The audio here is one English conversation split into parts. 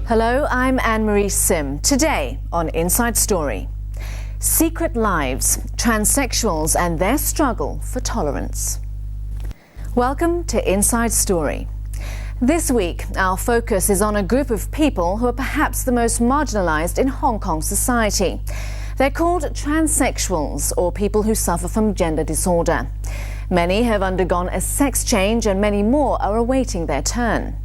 Hello, I'm Anne-Marie Sim. Today on Inside Story, secret lives, transsexuals and their struggle for tolerance. Welcome to Inside Story. This week, our focus is on a group of people who are perhaps the most marginalised in Hong Kong society. They're called transsexuals, or people who suffer from gender disorder. Many have undergone a sex change and many more are awaiting their turn.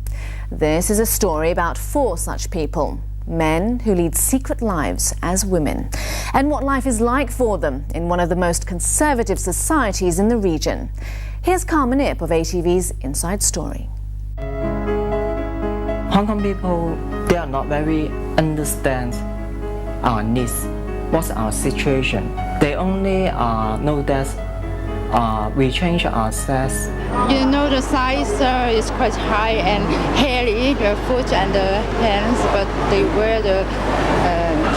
This is a story about 4 such people, men who lead secret lives as women, and what life is like for them in one of the most conservative societies in the region. Here's Carmen Ip of ATV's Inside Story. Hong Kong people, they are not very understand our needs, what's our situation. They only know that we change our sex. You know, the size is quite high and hairy, the foot and the hands, but they wear the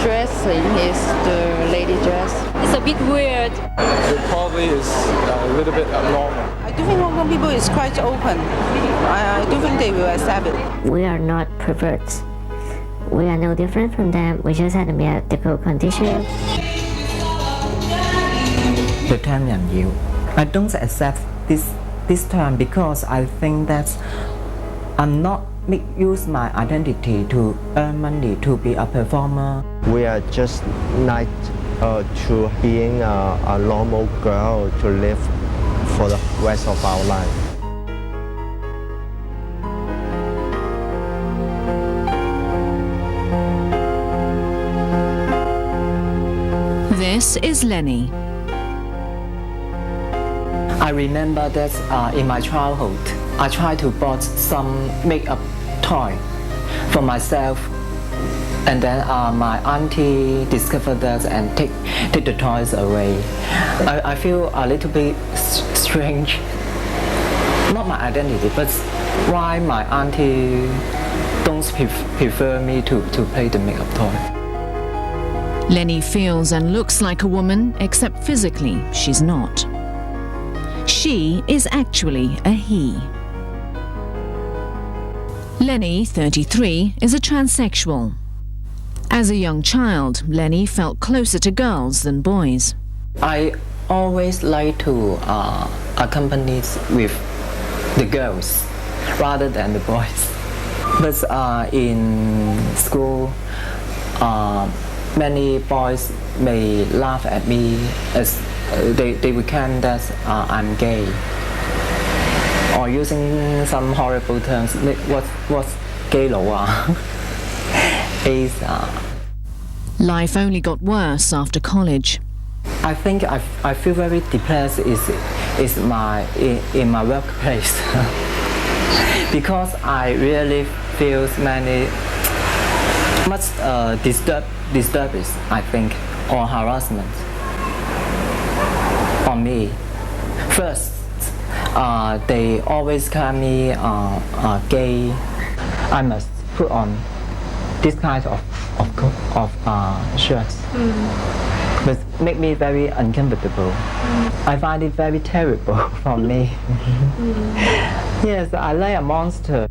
dressing is the lady dress. It's a bit weird. It probably is a little bit abnormal. I do think Hong Kong people is quite open. I do think they will accept it. We are not perverts. We are no different from them. We just had a medical condition. The term "人妖." I don't accept this term because I think that I'm not make use my identity to earn money to be a performer. We are just like to being a normal girl to live for the rest of our life. This is Lenny. I remember that in my childhood, I tried to buy some makeup toy for myself, and then my auntie discovered that and take the toys away. I feel a little bit strange. Not my identity, but why my auntie don't prefer me to play the makeup toy. Lenny feels and looks like a woman, except physically she's not. She is actually a he. Lenny, 33, is a transsexual. As a young child, Lenny felt closer to girls than boys. I always like to accompany with the girls rather than the boys. But in school, many boys may laugh at me as they would claim that I'm gay, or using some horrible terms. What's gay lo Ace. Life only got worse after college. I think I feel very depressed in my workplace because I really feel much disturbance, I think, or harassment on me. First, they always call me gay. I must put on this kind of shirts, but make me very uncomfortable. I find it very terrible for me. Yes, I like a monster.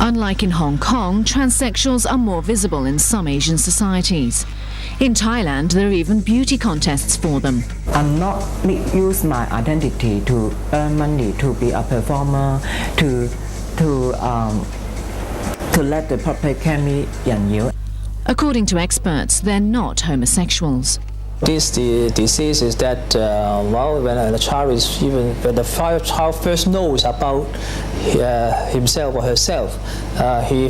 Unlike in Hong Kong, transsexuals are more visible in some Asian societies. In Thailand, there are even beauty contests for them. I'm not use my identity to earn money to be a performer, to let the public call me 人妖. According to experts, they're not homosexuals. This disease is that when the child first knows about himself or herself, he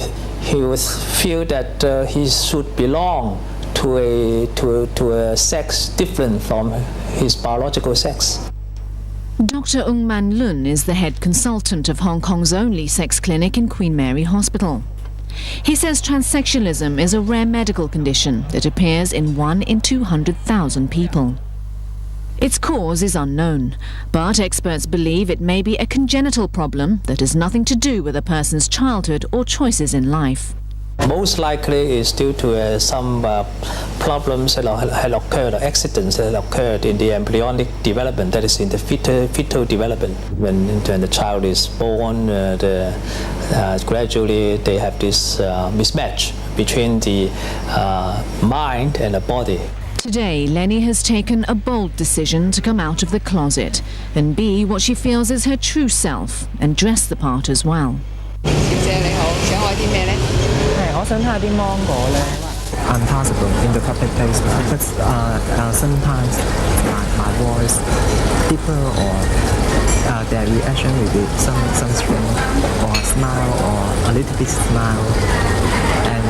would feel that he should belong to a sex different from his biological sex. Dr. Ung Man Lun is the head consultant of Hong Kong's only sex clinic in Queen Mary Hospital. He says transsexualism is a rare medical condition that appears in 1 in 200,000 people. Its cause is unknown, but experts believe it may be a congenital problem that has nothing to do with a person's childhood or choices in life. Most likely is due to some problems that had occurred, or accidents that had occurred in the embryonic development, that is in the fetal development. When the child is born, gradually they have this mismatch between the mind and the body. Today, Lenny has taken a bold decision to come out of the closet and be what she feels is her true self and dress the part as well. 小姐你好，想開啲咩呢？我想睇下啲芒果咧。I'm possible in the public place, but sometimes my voice differ or their reaction will be some strange or smile or a little bit smile, and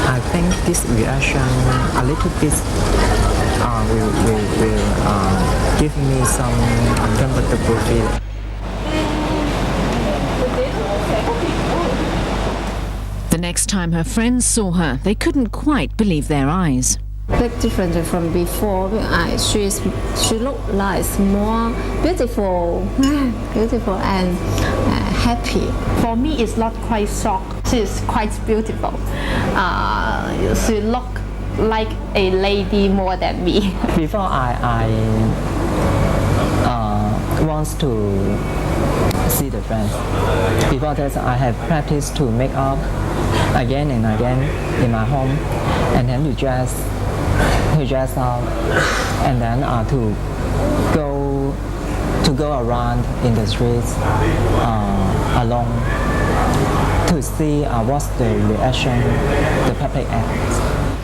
I think this reaction a little bit will give me some uncomfortable feeling. The next time her friends saw her, they couldn't quite believe their eyes. Big difference from before. She looked like more beautiful and happy. For me, it's not quite shock. She's quite beautiful. She looked like a lady more than me. Before I wants to see the friends. Before that, I have practiced to make up again and again in my home, and then to dress up, and then to go around in the streets alone to see what's the reaction the public has.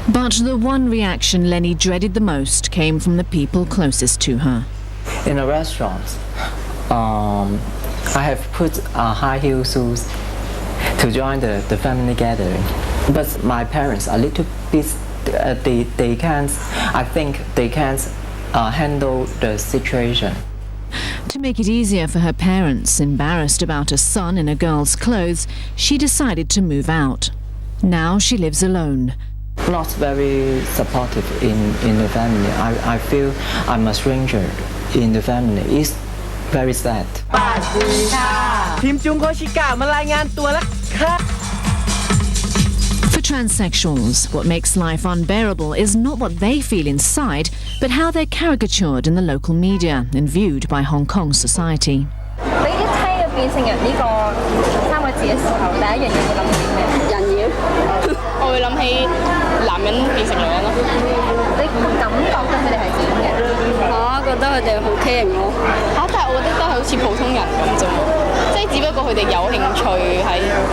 But the one reaction Lenny dreaded the most came from the people closest to her. In a restaurant, I have put high heel shoes to join the family gathering, but my parents are a little bit. They can't. I think they can't handle the situation. To make it easier for her parents, embarrassed about a son in a girl's clothes, she decided to move out. Now she lives alone. Not very supportive in the family. I feel I'm a stranger in the family. It's very sad. For transsexuals, what makes life unbearable is not what they feel inside, but how they're caricatured in the local media and viewed by Hong Kong society. 你一聽到變性人呢個3個字嘅時候，第一樣嘢會諗起咩？人妖。我會諗起男人變成女人咯。你感覺到佢哋係點嘅？我覺得佢哋好畸形咯。但係我覺得都係好似普通人咁啫嘛，即係只不過佢哋有興趣喺。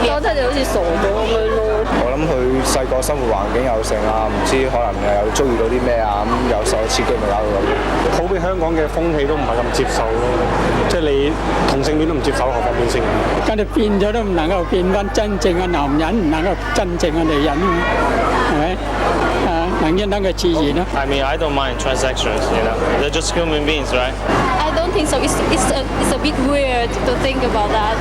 我覺得佢哋好似傻咗咁樣咯。我諗佢細個生活環境有成啊，唔知可能又遭遇到啲咩啊，咁有受刺激咪搞到咁。普遍香港嘅風氣都唔係咁接受咯，即係你同性戀都唔接受，何況變性戀。咁你變咗都唔能夠變翻真正嘅男人，唔能夠真正嘅女人，係咪？能應當嘅自然咯。I mean, I don't mind transsexuals, you know. They're just human beings, right? I don't think so. It's a bit weird to think about that.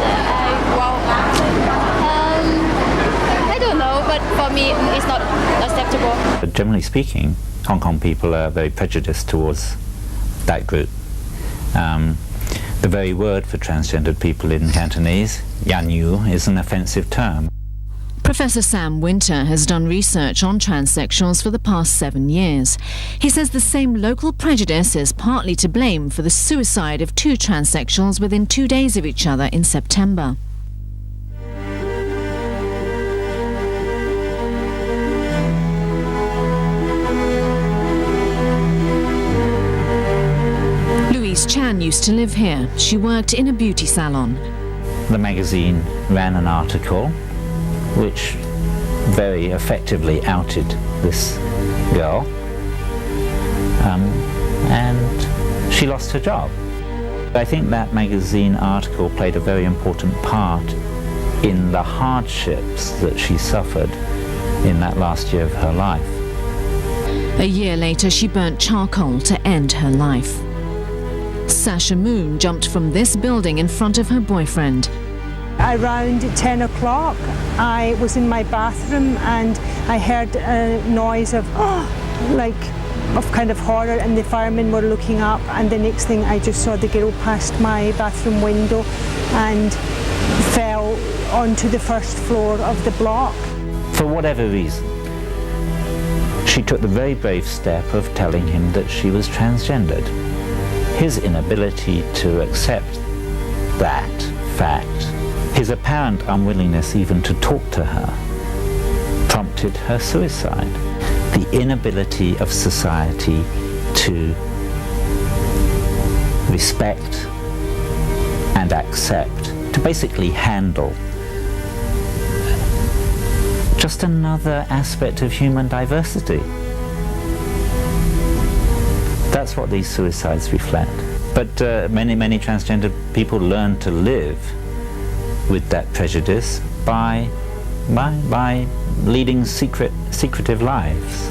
I don't know, but for me, it's not acceptable. But generally speaking, Hong Kong people are very prejudiced towards that group. The very word for transgendered people in Cantonese, yan yu, is an offensive term. Professor Sam Winter has done research on transsexuals for the past 7 years. He says the same local prejudice is partly to blame for the suicide of 2 transsexuals within 2 days of each other in September. Louise Chan used to live here. She worked in a beauty salon. The magazine ran an article which very effectively outed this girl, and she lost her job. I think that magazine article played a very important part in the hardships that she suffered in that last year of her life. A year later, she burnt charcoal to end her life. Sasha Moon jumped from this building in front of her boyfriend. Around 10 o'clock, I was in my bathroom and I heard a noise of kind of horror, and the firemen were looking up, and the next thing I just saw the girl past my bathroom window and fell onto the first floor of the block. For whatever reason, she took the very brave step of telling him that she was transgendered. His inability to accept that fact, his apparent unwillingness even to talk to her, prompted her suicide. The inability of society to respect and accept, to basically handle just another aspect of human diversity. That's what these suicides reflect. But many transgender people learn to live with that prejudice by leading secretive lives,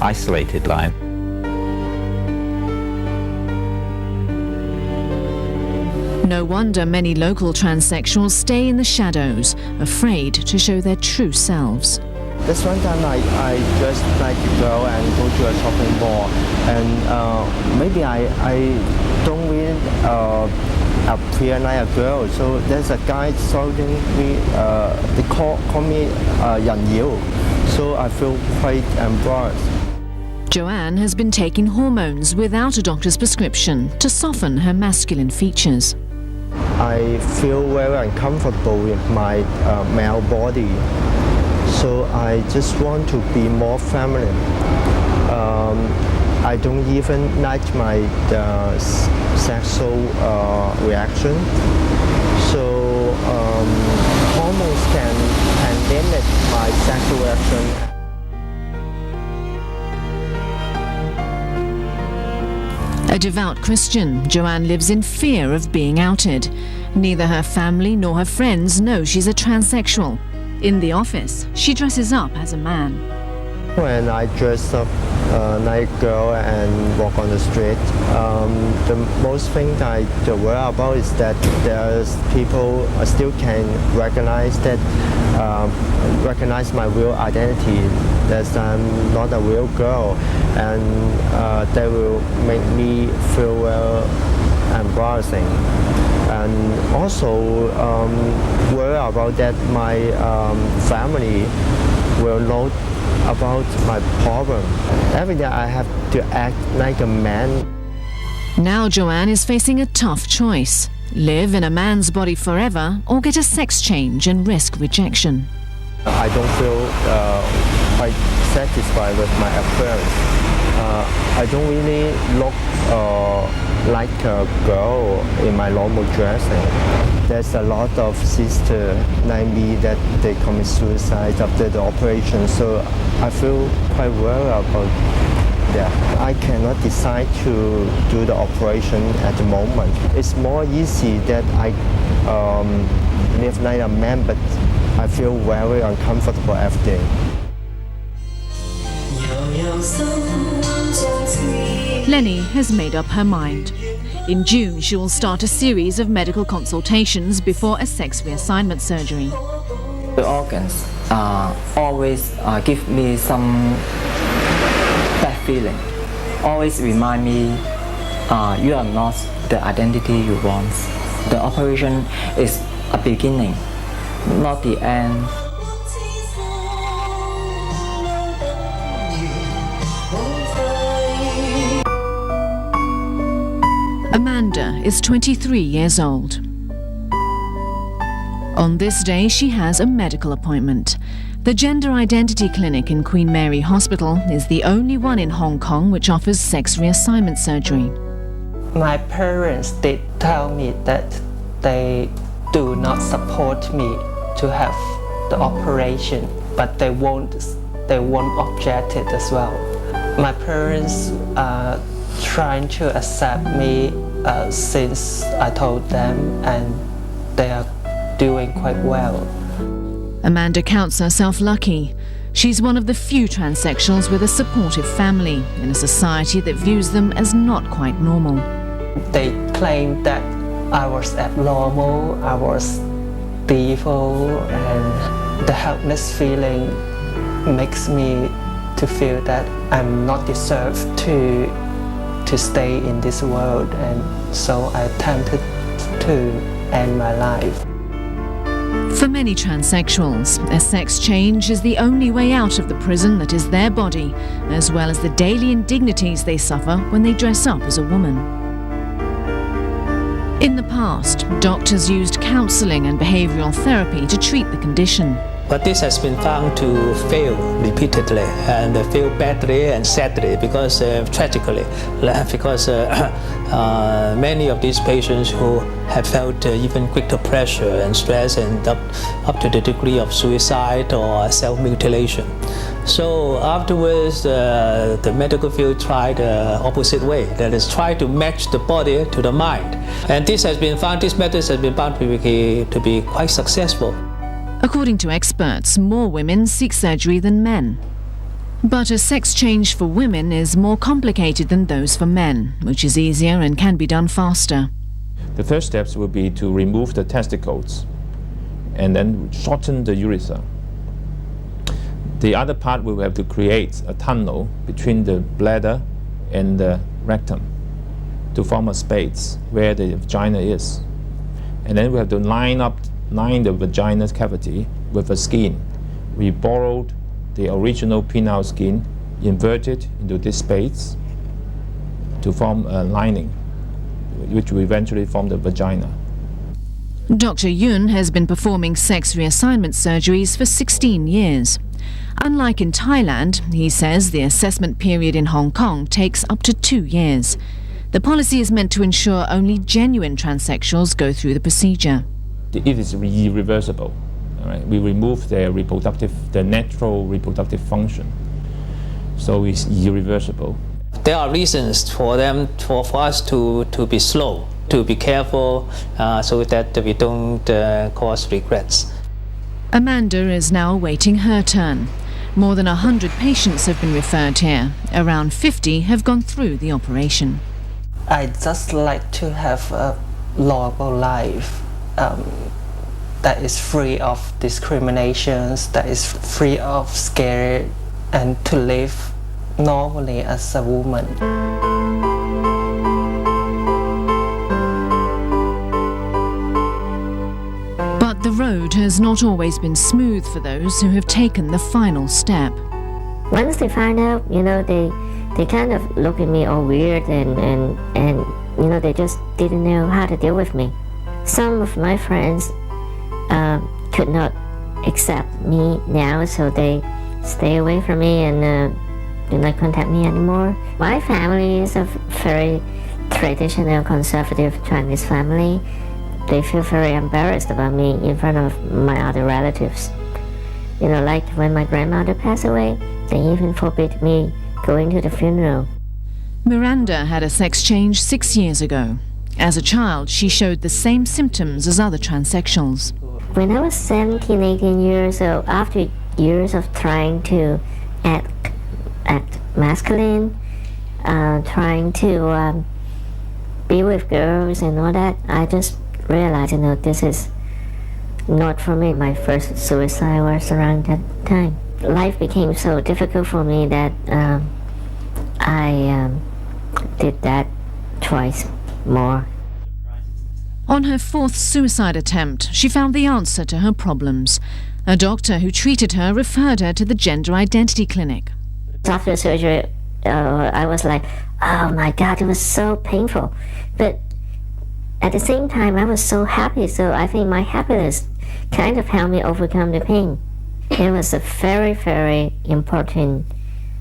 isolated lives. No wonder many local transsexuals stay in the shadows, afraid to show their true selves. This one time I just like to go and go to a shopping mall, and maybe I don't really appear like a girl. So there's a guy shouting me, they call me 人妖. So I feel quite embarrassed. Joanne has been taking hormones without a doctor's prescription to soften her masculine features. I feel very uncomfortable with my male body, so I just want to be more feminine. I don't even like my sexual reaction, so hormones can limit my sexual reaction. A devout Christian, Joanne lives in fear of being outed. Neither her family nor her friends know she's a transsexual. In the office, she dresses up as a man. When I dress up like a girl and walk on the street, the most thing I worry about is that there's people still can recognize my real identity, that I'm not a real girl, and that will make me feel embarrassing. And also worry about that my family will know about my problem. Every day I have to act like a man. Now Joanne is facing a tough choice: live in a man's body forever or get a sex change and risk rejection. I don't feel quite satisfied with my appearance. I don't really look like a girl in my normal dressing. There's a lot of sisters like me that they commit suicide after the operation, so I feel quite worried about that. I cannot decide to do the operation at the moment. It's more easy that I live like a man, but I feel very uncomfortable every day. Lenny has made up her mind. In June, she will start a series of medical consultations before a sex reassignment surgery. The organs always give me some bad feeling. Always remind me you are not the identity you want. The operation is a beginning, not the end. Amanda is 23 years old. On this day, she has a medical appointment. The Gender Identity Clinic in Queen Mary Hospital is the only one in Hong Kong which offers sex reassignment surgery. My parents did tell me that they do not support me to have the operation, but they won't object it as well. My parents are trying to accept me since I told them, and they are doing quite well. Amanda counts herself lucky. She's one of the few transsexuals with a supportive family in a society that views them as not quite normal. They claim that I was abnormal, I was evil, and the helpless feeling makes me to feel that I'm not deserved to stay in this world, and so I attempted to end my life. For many transsexuals, a sex change is the only way out of the prison that is their body, as well as the daily indignities they suffer when they dress up as a woman. In the past, doctors used counselling and behavioural therapy to treat the condition. But this has been found to fail repeatedly and fail badly and sadly because tragically, because many of these patients who have felt even greater pressure and stress and up to the degree of suicide or self-mutilation. So afterwards, the medical field tried the opposite way, that is, try to match the body to the mind. And this methods has been found to be quite successful. According to experts, more women seek surgery than men. But a sex change for women is more complicated than those for men, which is easier and can be done faster. The first steps will be to remove the testicles and then shorten the urethra. The other part, we will have to create a tunnel between the bladder and the rectum to form a space where the vagina is. And then we have to line the vagina cavity with a skin. We borrowed the original penile skin, inverted into this space to form a lining, which will eventually form the vagina. Dr. Yun has been performing sex reassignment surgeries for 16 years. Unlike in Thailand, he says the assessment period in Hong Kong takes up to 2 years. The policy is meant to ensure only genuine transsexuals go through the procedure. It is irreversible. Right? We remove the natural reproductive function. So it's irreversible. There are reasons for us to be slow, to be careful, so that we don't cause regrets. Amanda is now awaiting her turn. More than 100 patients have been referred here. Around 50 have gone through the operation. I just like to have a normal life that is free of discriminations, that is free of scare, and to live normally as a woman. But the road has not always been smooth for those who have taken the final step. Once they find out, they kind of look at me all weird and they just didn't know how to deal with me. Some of my friends could not accept me now, so they stay away from me and do not contact me anymore. My family is a very traditional, conservative Chinese family. They feel very embarrassed about me in front of my other relatives. Like when my grandmother passed away, they even forbid me going to the funeral. Miranda had a sex change 6 years ago. As a child, she showed the same symptoms as other transsexuals. When I was 17, 18 years old, after years of trying to act masculine, trying to be with girls and all that, I just realized, this is not for me. My first suicide was around that time. Life became so difficult for me that I did that twice more. On her 4th suicide attempt, she found the answer to her problems. A doctor who treated her referred her to the gender identity clinic. After surgery, I was like, oh my God, it was so painful. But at the same time, I was so happy, so I think my happiness kind of helped me overcome the pain. It was a very, very important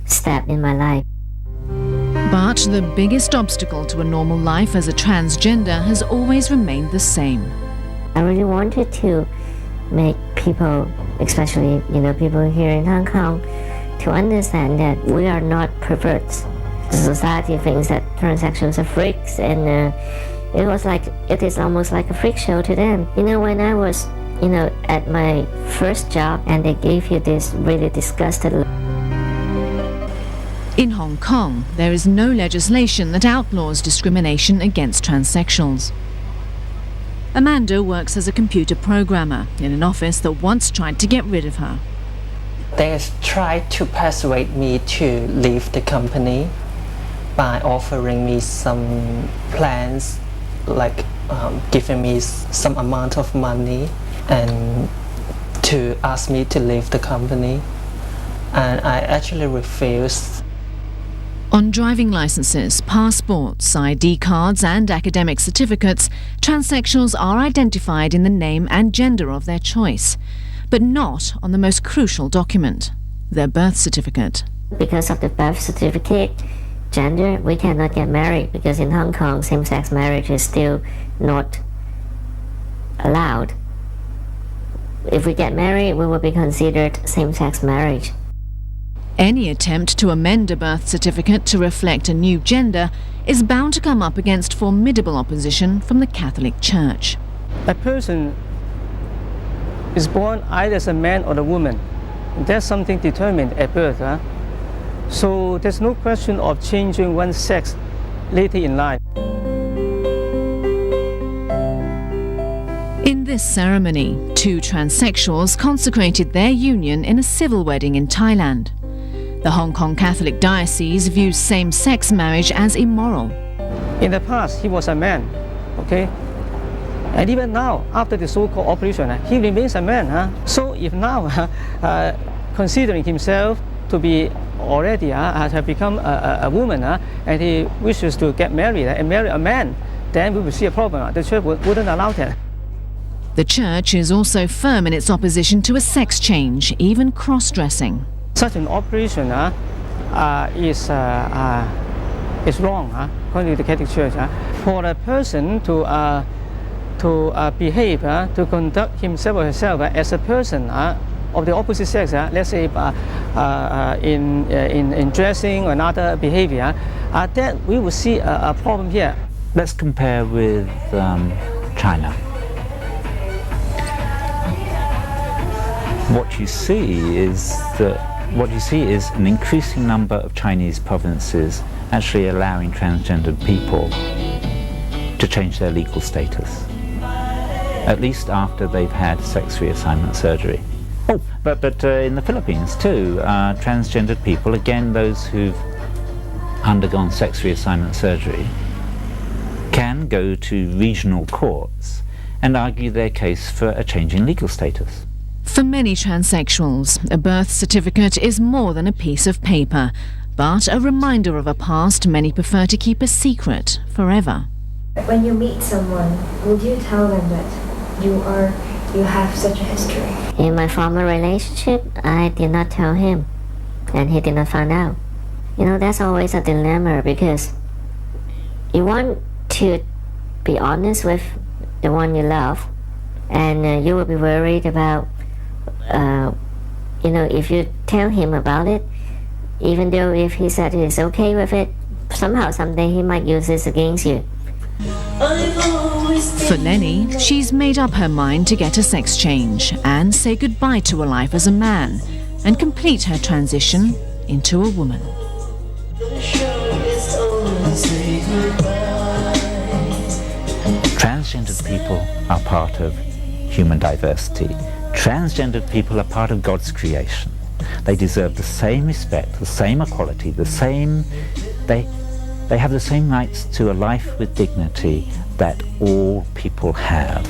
step in my life. But the biggest obstacle to a normal life as a transgender has always remained the same. I really wanted to make people, especially people here in Hong Kong, to understand that we are not perverts. Society thinks that transsexuals are freaks, and it is almost like a freak show to them. When I was at my first job, and they gave you this really disgusted look. In Hong Kong, there is no legislation that outlaws discrimination against transsexuals. Amanda works as a computer programmer in an office that once tried to get rid of her. They tried to persuade me to leave the company by offering me some plans, like giving me some amount of money and to ask me to leave the company, and I actually refused. On driving licenses, passports, ID cards and academic certificates, transsexuals are identified in the name and gender of their choice, but not on the most crucial document, their birth certificate. Because of the birth certificate gender, we cannot get married because in Hong Kong, same-sex marriage is still not allowed. If we get married, we will be considered same-sex marriage. Any attempt to amend a birth certificate to reflect a new gender is bound to come up against formidable opposition from the Catholic Church. A person is born either as a man or a woman. That's something determined at birth. So there's no question of changing one's sex later in life. In this ceremony, 2 transsexuals consecrated their union in a civil wedding in Thailand. The Hong Kong Catholic Diocese views same-sex marriage as immoral. In the past, he was a man, okay? And even now, after the so-called operation, he remains a man. So if now, considering himself to be already have become a woman, and he wishes to get married and marry a man, then we will see a problem. The church wouldn't allow that. The church is also firm in its opposition to a sex change, even cross-dressing. Such an operation is wrong, according to the Catholic Church. For a person to behave, to conduct himself or herself as a person of the opposite sex, let's say in dressing or another behavior, that we will see a problem here. Let's compare with China. What you see is an increasing number of Chinese provinces actually allowing transgendered people to change their legal status, at least after they've had sex reassignment surgery. Oh, but in the Philippines too, transgendered people, again those who've undergone sex reassignment surgery, can go to regional courts and argue their case for a change in legal status. For many transsexuals, a birth certificate is more than a piece of paper, but a reminder of a past many prefer to keep a secret forever. When you meet someone, would you tell them that you have such a history? In my former relationship, I did not tell him, and he did not find out. You know, that's always a dilemma because you want to be honest with the one you love, and you will be worried about if you tell him about it, even though if he said he's okay with it, somehow someday he might use this against you. For Lenny, she's made up her mind to get a sex change and say goodbye to a life as a man and complete her transition into a woman. Transgendered people are part of human diversity. Transgendered people are part of God's creation. They deserve the same respect, the same equality, they have the same rights to a life with dignity that all people have.